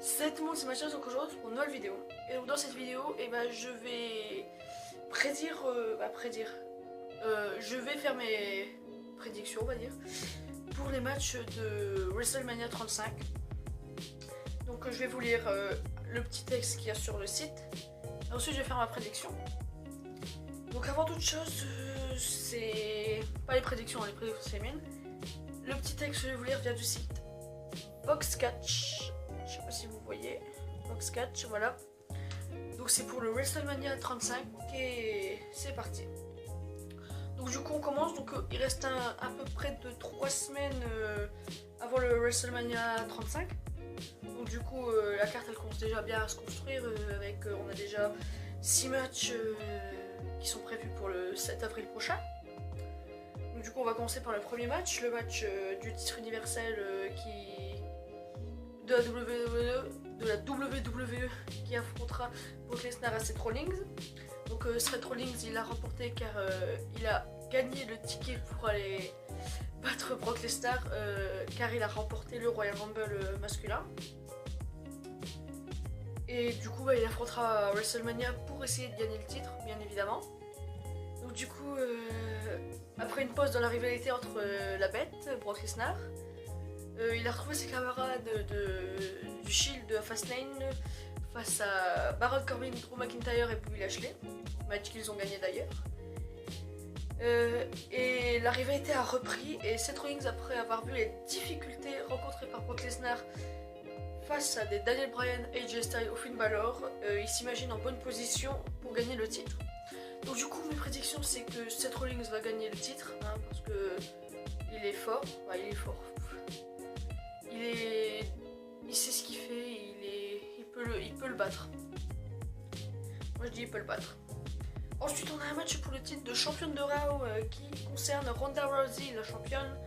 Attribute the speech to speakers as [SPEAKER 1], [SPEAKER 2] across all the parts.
[SPEAKER 1] Salut tout le monde, c'est Mathias, donc aujourd'hui pour une nouvelle vidéo. Et donc dans cette vidéo, je vais je vais faire mes prédictions, on va dire, pour les matchs de WrestleMania 35. Donc je vais vous lire le petit texte qu'il y a sur le site. Et ensuite je vais faire ma prédiction. Donc avant toute chose, c'est pas les prédictions, les prédictions c'est les miennes. Le petit texte que je vais vous lire vient du site Boxcatch. Je sais pas si vous voyez, Boxcatch, voilà. Donc c'est pour le WrestleMania 35 et c'est parti. Donc du coup on commence, donc il reste à peu près de 3 semaines avant le WrestleMania 35. Donc du coup la carte elle commence déjà bien à se construire avec on a déjà 6 matchs qui sont prévus pour le 7 avril prochain. Donc du coup on va commencer par le premier match, le match du titre universel de la WWE qui affrontera Brock Lesnar à Seth Rollins. Donc Seth Rollins il a remporté car il a gagné le ticket pour aller battre Brock Lesnar car il a remporté le Royal Rumble masculin. Et du coup il affrontera WrestleMania pour essayer de gagner le titre, bien évidemment. Donc du coup après une pause dans la rivalité entre la bête, Brock Lesnar, il a retrouvé ses camarades du Shield de Fastlane face à Baron Corbin, Drew McIntyre et Bobby Lashley, match qu'ils ont gagné d'ailleurs. Et la rivalité a repris et Seth Rollins, après avoir vu les difficultés rencontrées par Brock Lesnar face à des Daniel Bryan, AJ Styles ou Finn Balor, il s'imagine en bonne position pour gagner le titre. Donc du coup mes prédictions c'est que Seth Rollins va gagner le titre parce que il est fort, il sait ce qu'il fait, il peut le battre. Moi je dis il peut le battre. Ensuite on a un match pour le titre de championne de Raw qui concerne Ronda Rousey, la championne,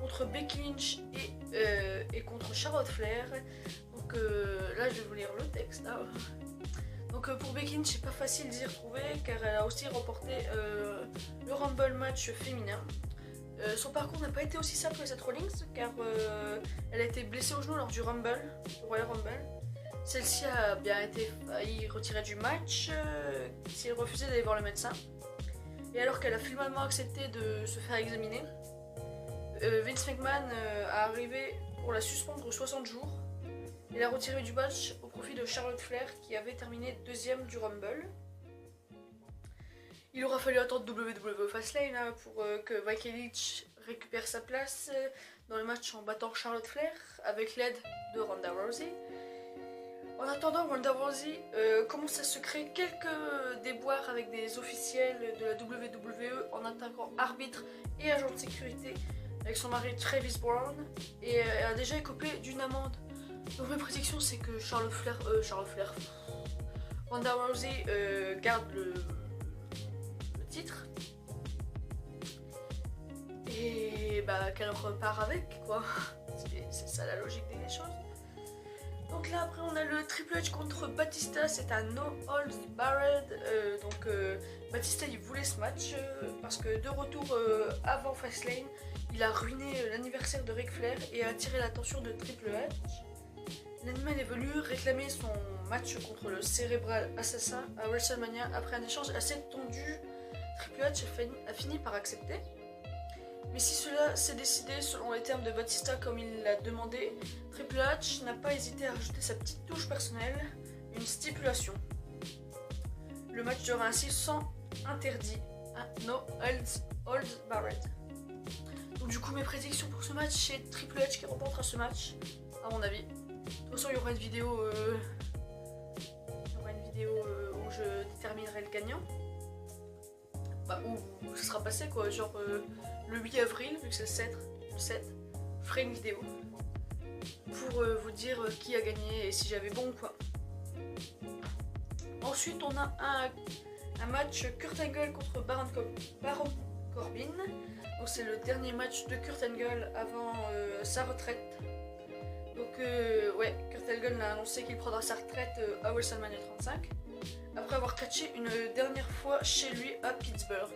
[SPEAKER 1] contre Becky Lynch et contre Charlotte Flair. Donc là je vais vous lire le texte. Donc pour Becky Lynch c'est pas facile d'y retrouver car elle a aussi remporté le Rumble match féminin. Son parcours n'a pas été aussi simple que Seth Rollins car elle a été blessée au genou lors du Rumble, le Royal Rumble. Celle-ci a bien été failli retirer du match si elle refusait d'aller voir le médecin. Et alors qu'elle a finalement accepté de se faire examiner, Vince McMahon a arrivé pour la suspendre 60 jours et l'a retirée du match au profit de Charlotte Flair qui avait terminé deuxième du Rumble. Il aura fallu attendre WWE Fastlane pour que Becky Lynch récupère sa place dans le match en battant Charlotte Flair avec l'aide de Ronda Rousey. En attendant, Ronda Rousey commence à se créer quelques déboires avec des officiels de la WWE en attaquant arbitre et agent de sécurité avec son mari Travis Brown et elle a déjà écopé d'une amende. Donc mes prédictions c'est que Ronda Rousey garde le titre et qu'elle repart avec quoi. C'est ça la logique des choses. Donc là après on a le Triple H contre Batista, c'est un No Holds Barred. Batista il voulait ce match parce que de retour avant Fastlane, il a ruiné l'anniversaire de Ric Flair et a attiré l'attention de Triple H. L'animal est venu réclamer son match contre le Cérébral Assassin à WrestleMania. Après un échange assez tendu, Triple H a fini par accepter. Mais si cela s'est décidé selon les termes de Batista comme il l'a demandé, Triple H n'a pas hésité à rajouter sa petite touche personnelle, une stipulation. Le match sera ainsi sans interdit, No Holds Barred. Donc du coup mes prédictions pour ce match, c'est Triple H qui remportera ce match, à mon avis. De toute façon il y aura une vidéo, où je déterminerai le gagnant. Où ce sera passé quoi, genre le 8 avril, vu que c'est le 7, je ferai une vidéo pour vous dire qui a gagné et si j'avais bon ou quoi. Ensuite on a un match Kurt Angle contre Baron Corbin. Donc c'est le dernier match de Kurt Angle avant sa retraite. Donc Kurt Angle a annoncé qu'il prendra sa retraite à WrestleMania 35 après avoir catché une dernière fois chez lui à Pittsburgh.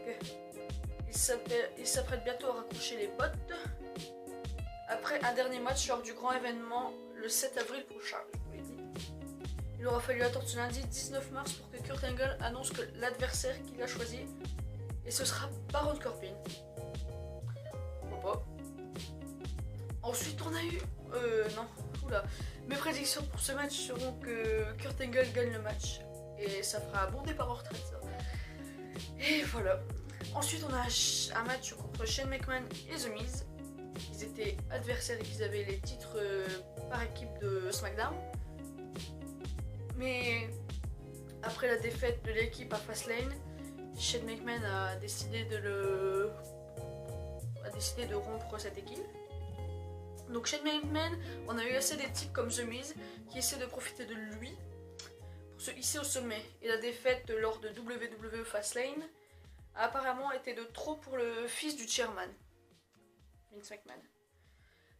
[SPEAKER 1] Il s'apprête bientôt à raccrocher les bottes après un dernier match lors du grand événement le 7 avril prochain, je vous l'ai dit. Il aura fallu attendre ce lundi 19 mars pour que Kurt Angle annonce que l'adversaire qu'il a choisi, et ce sera Baron Corbin. Pourquoi pas. Ensuite on a eu... non, oula. Mes prédictions pour ce match seront que Kurt Angle gagne le match. Et ça fera un bon départ en retraite ça. Et voilà. Ensuite on a un match contre Shane McMahon et The Miz. Ils étaient adversaires et qu'ils avaient les titres par équipe de SmackDown. Mais après la défaite de l'équipe à Fastlane, Shane McMahon a décidé de rompre cette équipe. Donc Shane McMahon, on a eu assez des types comme The Miz qui essaient de profiter de lui pour se hisser au sommet. Et la défaite lors de WWE Fastlane a apparemment été de trop pour le fils du chairman, Vince McMahon.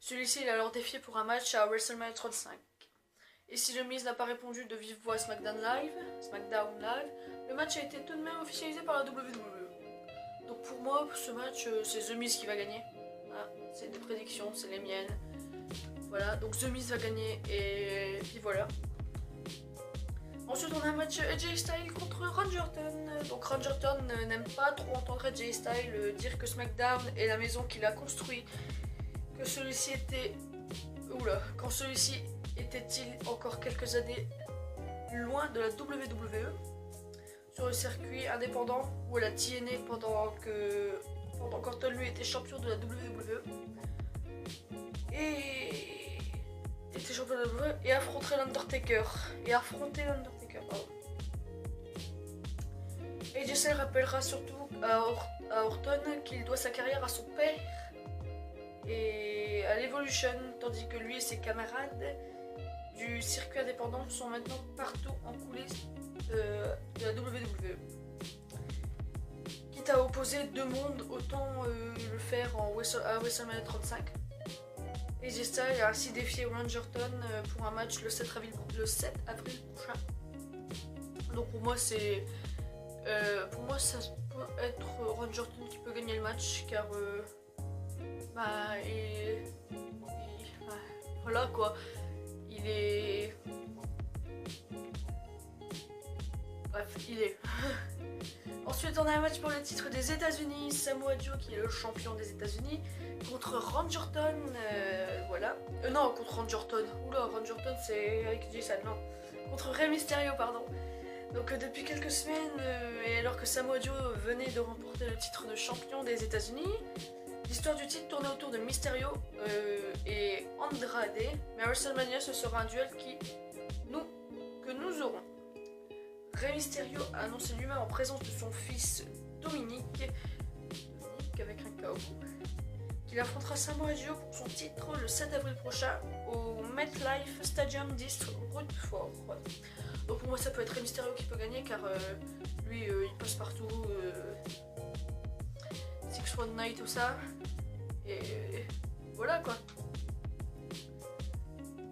[SPEAKER 1] Celui-ci il a alors défié pour un match à WrestleMania 35. Et si The Miz n'a pas répondu de vive voix à SmackDown Live, le match a été tout de même officialisé par la WWE. Donc pour moi, ce match, c'est The Miz qui va gagner. Voilà, c'est des prédictions, c'est les miennes. Voilà, donc The Miz va gagner et puis voilà. Ensuite, on a un match AJ Styles contre Randy Orton. Donc Randy Orton n'aime pas trop entendre AJ Styles dire que SmackDown est la maison qu'il a construite, que celui-ci était... Oula, quand celui-ci était-il encore quelques années loin de la WWE sur le circuit indépendant ou à la TNA pendant qu'Orton lui était champion de la WWE et affronter l'Undertaker Et Jesse rappellera surtout à Orton qu'il doit sa carrière à son père et à l'Evolution, tandis que lui et ses camarades du circuit indépendant sont maintenant partout en coulisses de la WWE. Quitte à opposer deux mondes, autant le faire à WrestleMania 35. AJ Styles a ainsi défié Randy Orton pour un match le 7 avril prochain. Donc pour moi ça peut être Randy Orton qui peut gagner le match car voilà quoi. Il est... Bref, il est... Ensuite, on a un match pour le titre des États-Unis. Samoa Joe, qui est le champion des États-Unis, contre Randy Orton. Voilà. Non, contre Randy Orton. Oula, Randy Orton, c'est avec Jason, non. Contre Rey Mysterio, pardon. Donc, depuis quelques semaines, et alors que Samoa Joe venait de remporter le titre de champion des États-Unis, l'histoire du titre tournait autour de Mysterio et Andrade, mais à WrestleMania ce sera un duel que nous aurons. Rey Mysterio a annoncé lui-même en présence de son fils Dominique avec un KO, qu'il affrontera Samoa Joe pour son titre le 7 avril prochain au MetLife Stadium d'East Rutherford. Donc pour moi ça peut être Rey Mysterio qui peut gagner car lui il passe partout. 619 tout ça et voilà quoi.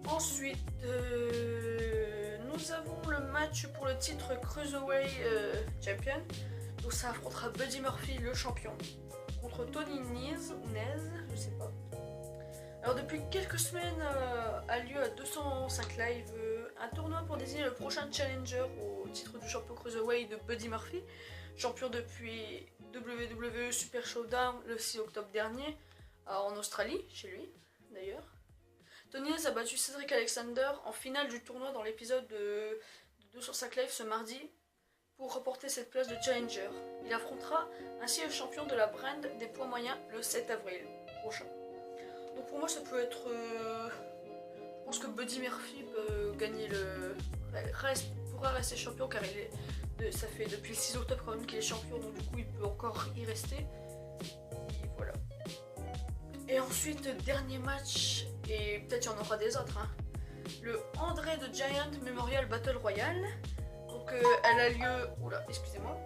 [SPEAKER 1] Ensuite nous avons le match pour le titre Cruiserweight Champion. Donc ça affrontera Buddy Murphy le champion contre Tony Nese, je sais pas. Alors depuis quelques semaines a lieu à 205 Live un tournoi pour désigner le prochain challenger au titre du champion Cruiserweight de Buddy Murphy, champion depuis WWE Super Showdown le 6 octobre dernier en Australie, chez lui d'ailleurs. Tony Nese a battu Cedric Alexander en finale du tournoi dans l'épisode de 205 Live ce mardi pour remporter cette place de challenger. Il affrontera ainsi le champion de la brand des poids moyens le 7 avril prochain. Donc pour moi ça peut être... je pense que Buddy Murphy peut gagner pourra rester champion car ça fait depuis le 6 octobre quand même qu'il est champion, donc du coup il peut encore y rester. Et voilà. Et ensuite, dernier match, et peut-être il y en aura des autres, hein. Le André the Giant Memorial Battle Royale. Donc elle a lieu... Oula, excusez-moi.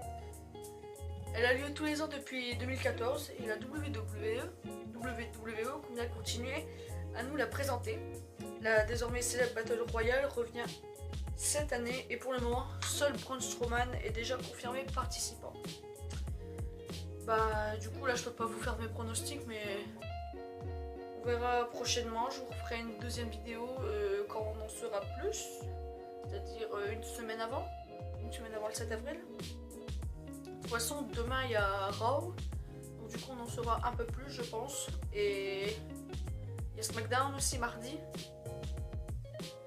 [SPEAKER 1] Elle a lieu tous les ans depuis 2014 et la WWE a continué à nous la présenter. La désormais célèbre Battle Royale revient cette année et pour le moment, seul Braun Strowman est déjà confirmé participant. Bah du coup là je peux pas vous faire mes pronostics mais on verra prochainement. Je vous referai une deuxième vidéo quand on en saura plus. c'est-à-dire une semaine avant le 7 avril. De toute façon, demain il y a Raw, donc du coup on en saura un peu plus, je pense. Et il y a SmackDown aussi mardi.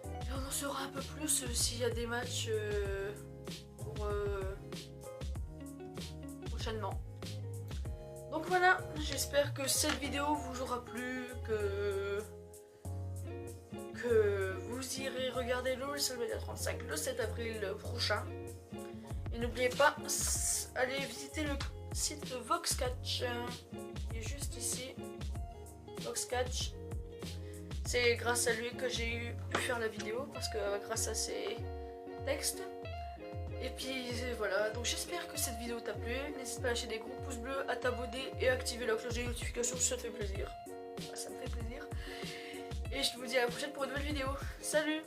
[SPEAKER 1] Et on en saura un peu plus s'il y a des matchs pour prochainement. Donc voilà, j'espère que cette vidéo vous aura plu, que vous irez regarder le WrestleMania 35 le 7 avril prochain. Et n'oubliez pas, allez visiter le site de Voxcatch, qui est juste ici. Voxcatch. C'est grâce à lui que j'ai pu faire la vidéo, parce que grâce à ses textes. Et puis voilà, donc j'espère que cette vidéo t'a plu. N'hésite pas à lâcher des gros pouces bleus, à t'abonner et à activer la cloche de notification si ça te fait plaisir. Ça me fait plaisir. Et je vous dis à la prochaine pour une nouvelle vidéo. Salut!